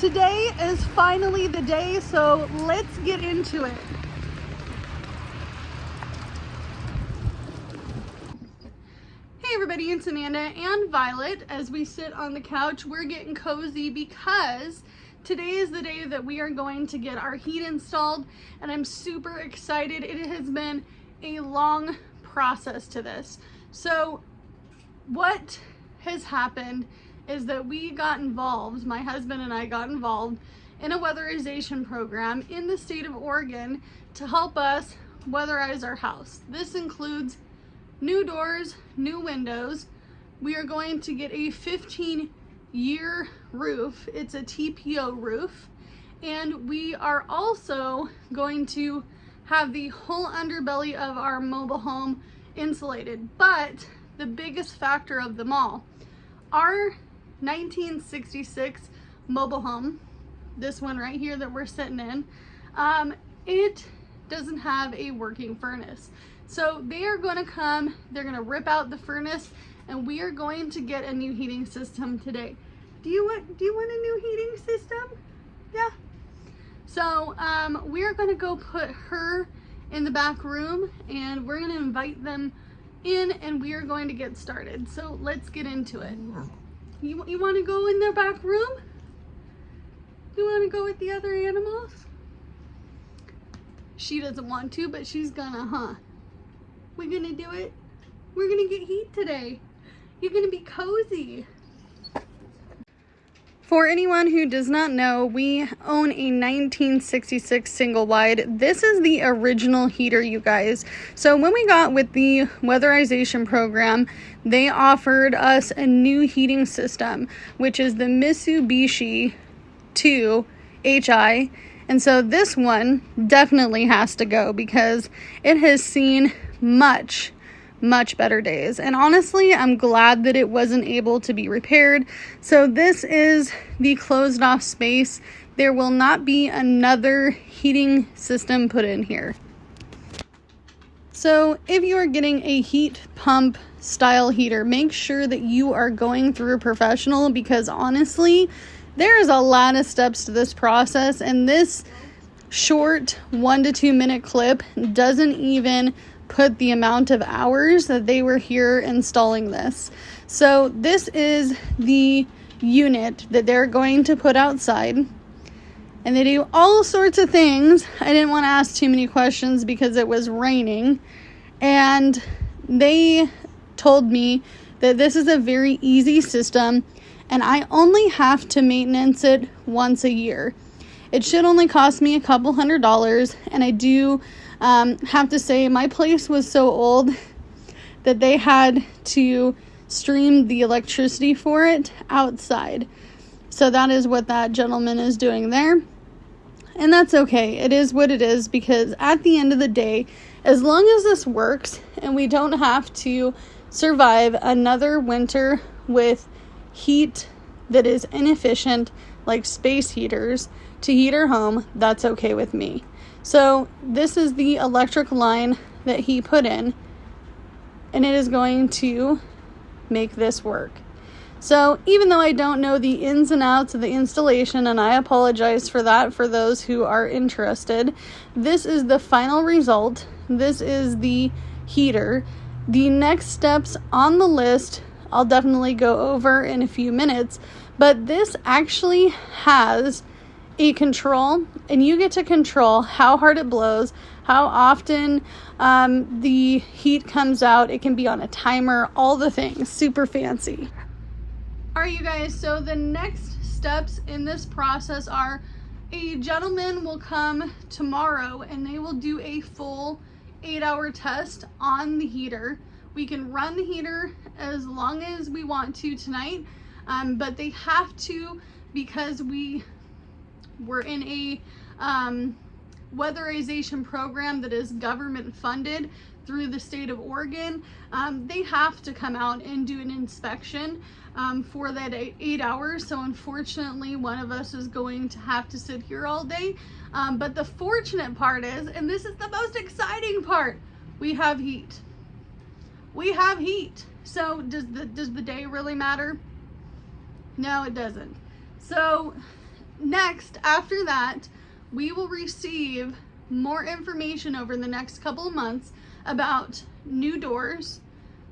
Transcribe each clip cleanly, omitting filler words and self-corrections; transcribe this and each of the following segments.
today is finally the day, so let's get into it. Hey everybody, it's Amanda and Violet. As we sit on the couch, we're getting cozy because today is the day that we are going to get our heat installed, and I'm super excited. It has been a long process to this. So what has happened is that we got involved, my husband and I got involved in a weatherization program in the state of Oregon to help us weatherize our house. This includes new doors, new windows. We are going to get a 15-year roof. It's a TPO roof. And we are also going to have the whole underbelly of our mobile home insulated. But the biggest factor of them all, our 1966 mobile home, this one right here that we're sitting in, it doesn't have a working furnace. So they are going to come, they're going to rip out the furnace, and we are going to get a new heating system today. Do you want a new heating system? Yeah. So we are going to go put her in the back room, and we're going to invite them in, and we are going to get started. So let's get into it. You want to go in their back room? You want to go with the other animals? She doesn't want to, but she's gonna, huh? We're gonna do it. We're gonna get heat today. You're gonna be cozy. For anyone who does not know, we own a 1966 single wide. This is the original heater, you guys. So when we got with the weatherization program, they offered us a new heating system, which is the Mitsubishi 2 HI. And so this one definitely has to go because it has seen much better days. And honestly, I'm glad that it wasn't able to be repaired. So this is the closed off space. There will not be another heating system put in here. So if you are getting a heat pump style heater, make sure that you are going through a professional, because honestly, there's a lot of steps to this process, and this short 1 to 2 minute clip doesn't even put the amount of hours that they were here installing this. So this is the unit that they're going to put outside, and they do all sorts of things. I didn't want to ask too many questions because it was raining, and they told me that this is a very easy system and I only have to maintenance it once a year. It should only cost me a couple $100, and I do have to say my place was so old that they had to stream the electricity for it outside. So that is what that gentleman is doing there. And that's okay. It is what it is, because at the end of the day, as long as this works and we don't have to survive another winter with heat that is inefficient, like space heaters, to heat our home, that's okay with me. So this is the electric line that he put in, and it is going to make this work. So even though I don't know the ins and outs of the installation, and I apologize for that for those who are interested, this is the final result. This is the heater. The next steps on the list I'll definitely go over in a few minutes, but this actually has a control, and you get to control how hard it blows, how often the heat comes out. It can be on a timer, all the things, super fancy. All right, you guys, so the next steps in this process are a gentleman will come tomorrow and they will do a full 8-hour test on the heater. We can run the heater as long as we want to tonight, but they have to, because we're in a weatherization program that is government funded through the state of Oregon. They have to come out and do an inspection for that 8 hours. So unfortunately, one of us is going to have to sit here all day. But the fortunate part is, and this is the most exciting part, we have heat. We have heat. So does the day really matter? No, it doesn't. So Next, after that, we will receive more information over the next couple of months about new doors,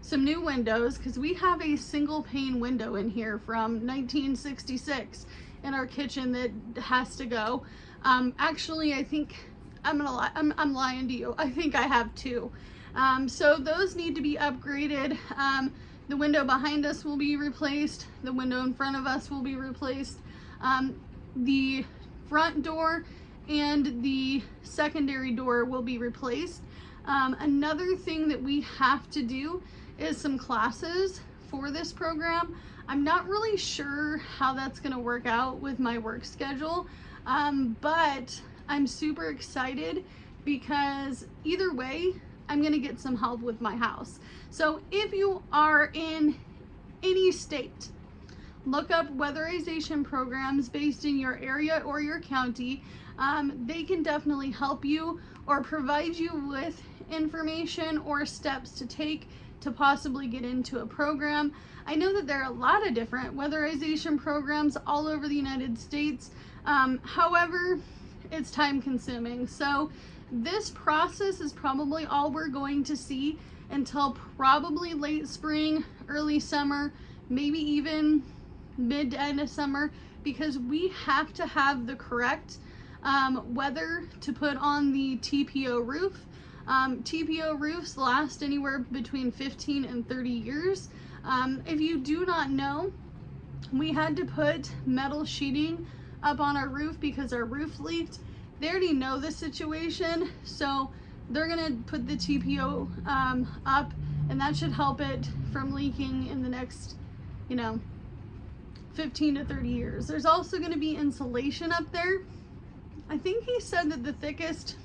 some new windows, because we have a single pane window in here from 1966 in our kitchen that has to go. Actually, I think I'm lying to you. I think I have two. So those need to be upgraded. The window behind us will be replaced. The window in front of us will be replaced. The front door and the secondary door will be replaced. Another thing that we have to do is some classes for this program. I'm not really sure how that's going to work out with my work schedule, but I'm super excited because either way, I'm going to get some help with my house. So if you are in any state, look up weatherization programs based in your area or your county. They can definitely help you or provide you with information or steps to take to possibly get into a program. I know that there are a lot of different weatherization programs all over the United States. However, it's time consuming. So this process is probably all we're going to see until probably late spring, early summer, maybe even mid to end of summer, because we have to have the correct weather to put on the TPO roof. TPO roofs last anywhere between 15 and 30 years. If you do not know, we had to put metal sheeting up on our roof because our roof leaked. They already know the situation, so they're gonna put the TPO up, and that should help it from leaking in the next, 15 to 30 years. There's also gonna be insulation up there. I think he said that the thickest,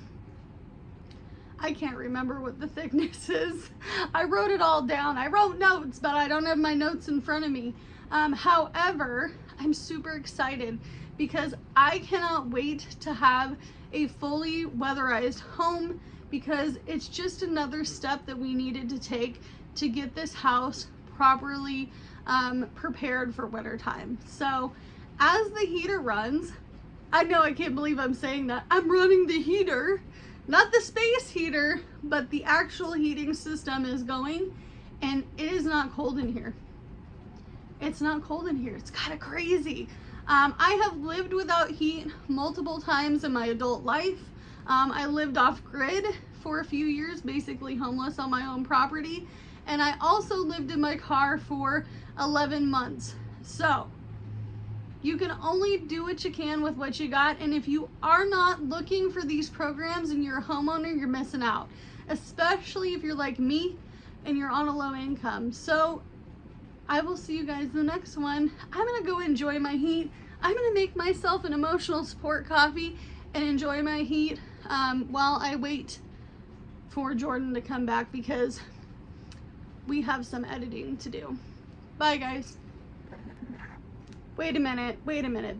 I can't remember what the thickness is. I wrote it all down. I wrote notes, but I don't have my notes in front of me. However, I'm super excited because I cannot wait to have a fully weatherized home, because it's just another step that we needed to take to get this house properly prepared for winter time. So as the heater runs, I know I can't believe I'm saying that. I'm running the heater, not the space heater, but the actual heating system is going, and it is not cold in here. It's not cold in here. It's kind of crazy. I have lived without heat multiple times in my adult life. I lived off grid for a few years, basically homeless on my own property. And I also lived in my car for 11 months. So you can only do what you can with what you got. And if you are not looking for these programs and you're a homeowner, you're missing out, especially if you're like me and you're on a low income. So I will see you guys in the next one. I'm gonna go enjoy my heat. I'm gonna make myself an emotional support coffee and enjoy my heat while I wait for Jordan to come back, because we have some editing to do. Bye guys. Wait a minute.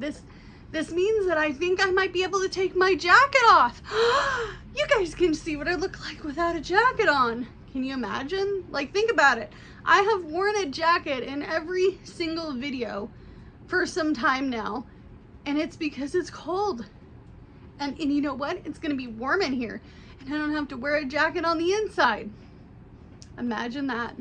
This means that I think I might be able to take my jacket off. You guys can see what I look like without a jacket on. Can you imagine? Like, think about it. I have worn a jacket in every single video for some time now, and it's because it's cold. And you know what? It's gonna be warm in here, and I don't have to wear a jacket on the inside. Imagine that.